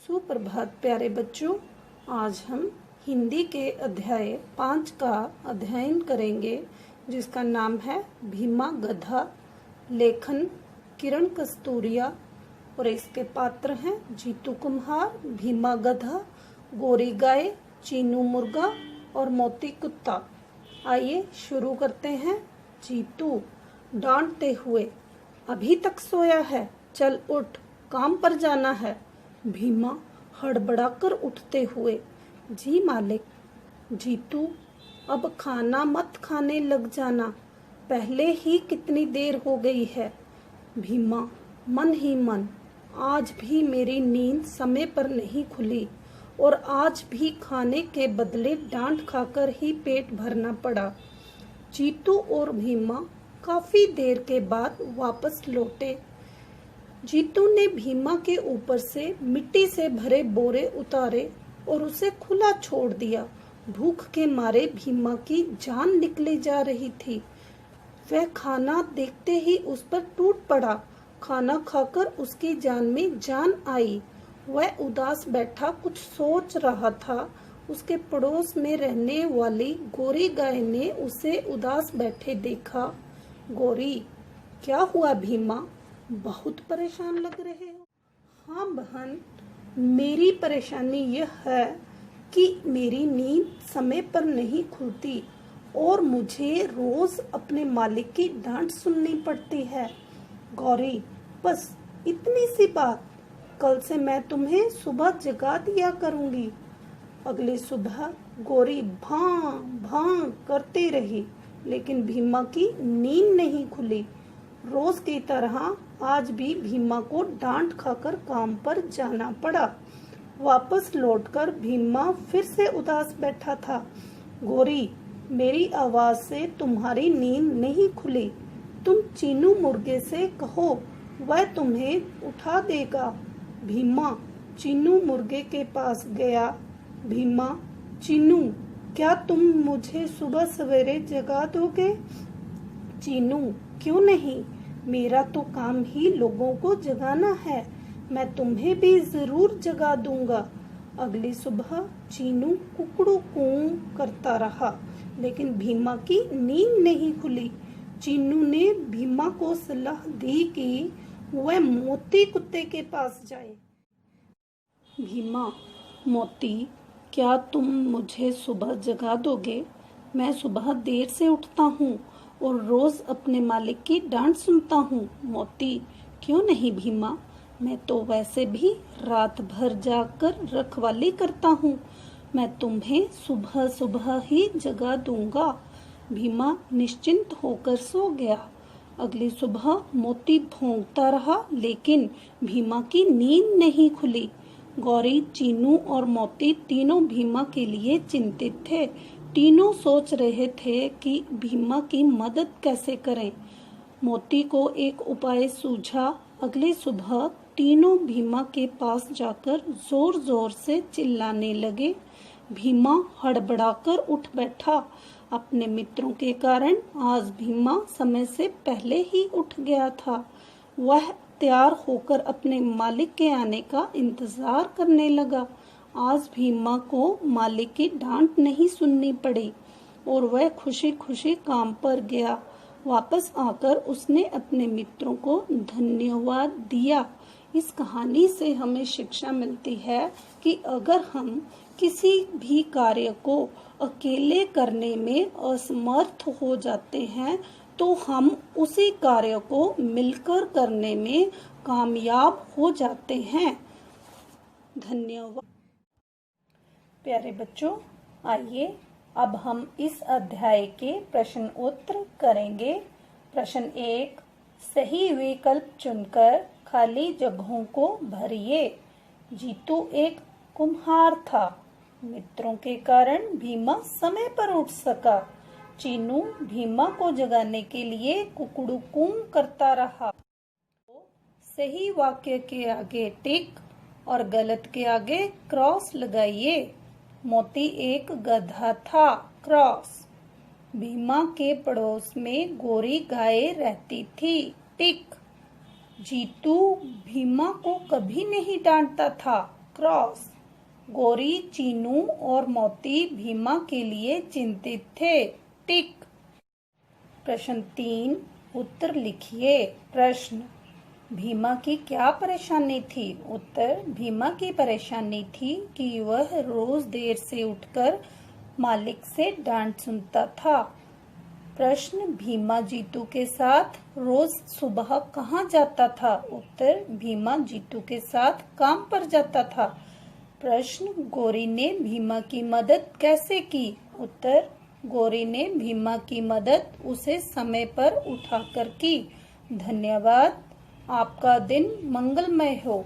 सुप्रभात प्यारे बच्चों। आज हम हिंदी के अध्याय 5 का अध्ययन करेंगे, जिसका नाम है भीमा गधा। लेखन किरण कस्तूरिया और इसके पात्र हैं जीतू कुम्हार, भीमा गधा, गोरी गाय, चीनू मुर्गा और मोती कुत्ता। आइए शुरू करते हैं। जीतू डांटते हुए, अभी तक सोया है, चल उठ, काम पर जाना है। भीमा हड़बड़ाकर उठते हुए, जी मालिक। जीतू, अब खाना मत खाने लग जाना, पहले ही कितनी देर हो गई है। भीमा मन ही मन, आज भी मेरी नींद समय पर नहीं खुली और आज भी खाने के बदले डांट खाकर ही पेट भरना पड़ा। जीतू और भीमा काफी देर के बाद वापस लौटे। जीतू ने भीमा के ऊपर से मिट्टी से भरे बोरे उतारे और उसे खुला छोड़ दिया। भूख के मारे भीमा की जान निकली जा रही थी। वह खाना देखते ही उस पर टूट पड़ा। खाना खाकर उसकी जान में जान आई। वह उदास बैठा कुछ सोच रहा था। उसके पड़ोस में रहने वाली गोरी गाय ने उसे उदास बैठे देखा। गोरी, क्या हुआ भीमा, बहुत परेशान लग रहे हो। हाँ बहन, मेरी परेशानी यह है कि मेरी नींद समय पर नहीं खुलती और मुझे रोज अपने मालिक की डांट सुननी पड़ती है। गौरी, बस इतनी सी बात, कल से मैं तुम्हें सुबह जगा दिया करूंगी। अगली सुबह गोरी भां भां करती रही, लेकिन भीमा की नींद नहीं खुली। रोज की तरह आज भी भीमा को डांट खाकर काम पर जाना पड़ा। वापस लौटकर भीमा फिर से उदास बैठा था। गोरी, मेरी आवाज से तुम्हारी नींद नहीं खुली। तुम चीनू मुर्गे से कहो, वह तुम्हें उठा देगा। भीमा चीनू मुर्गे के पास गया। भीमा, चीनू, क्या तुम मुझे सुबह सवेरे जगा दोगे? चीनू, क्यों नहीं, मेरा तो काम ही लोगों को जगाना है, मैं तुम्हें भी जरूर जगा दूंगा। अगली सुबह चीनू कुकड़ू कूं करता रहा, लेकिन भीमा की नींद नहीं खुली। चीनू ने भीमा को सलाह दी कि वह मोती कुत्ते के पास जाए। भीमा, मोती, क्या तुम मुझे सुबह जगा दोगे? मैं सुबह देर से उठता हूँ और रोज अपने मालिक की डांट सुनता हूँ। मोती, क्यों नहीं भीमा, मैं तो वैसे भी रात भर जाकर रखवाली करता हूँ, मैं तुम्हें सुबह सुबह ही जगा दूंगा। भीमा निश्चिंत होकर सो गया। अगली सुबह मोती भौंकता रहा, लेकिन भीमा की नींद नहीं खुली। गौरी, चीनू और मोती तीनों भीमा के लिए चिंतित थे। तीनों सोच रहे थे कि भीमा की मदद कैसे करें। मोती को एक उपाय सूझा। अगली सुबह तीनों भीमा के पास जाकर जोर जोर से चिल्लाने लगे। भीमा हड़बड़ाकर उठ बैठा। अपने मित्रों के कारण आज भीमा समय से पहले ही उठ गया था। वह तैयार होकर अपने मालिक के आने का इंतजार करने लगा। आज भीमा को मालिक की डांट नहीं सुननी पड़ी और वह खुशी खुशी काम पर गया। वापस आकर उसने अपने मित्रों को धन्यवाद दिया। इस कहानी से हमें शिक्षा मिलती है कि अगर हम किसी भी कार्य को अकेले करने में असमर्थ हो जाते हैं, तो हम उसी कार्य को मिलकर करने में कामयाब हो जाते हैं। धन्यवाद। प्यारे बच्चों, आइए अब हम इस अध्याय के प्रश्न उत्तर करेंगे। प्रश्न 1, सही विकल्प चुनकर खाली जगहों को भरिए। जीतू एक कुम्हार था, मित्रों के कारण भीमा समय पर उठ सका। चीनू भीमा को जगाने के लिए कुकड़ू कूं करता रहा। सही वाक्य के आगे टिक और गलत के आगे क्रॉस लगाइए। मोती एक गधा था, क्रॉस। भीमा के पड़ोस में गोरी गाय रहती थी, टिक। जीतू भीमा को कभी नहीं डांटता था, क्रॉस। गोरी, चीनू और मोती भीमा के लिए चिंतित थे। टिक। प्रश्न 3, उत्तर लिखिए। प्रश्न, भीमा की क्या परेशानी थी? उत्तर, भीमा की परेशानी थी कि वह रोज देर से उठकर मालिक से डांट सुनता था। प्रश्न, भीमा जीतू के साथ रोज सुबह कहाँ जाता था? उत्तर, भीमा जीतू के साथ काम पर जाता था। प्रश्न, गोरी ने भीमा की मदद कैसे की? उत्तर, गोरी ने भीमा की मदद उसे समय पर उठाकर की। धन्यवाद। आपका दिन मंगलमय हो।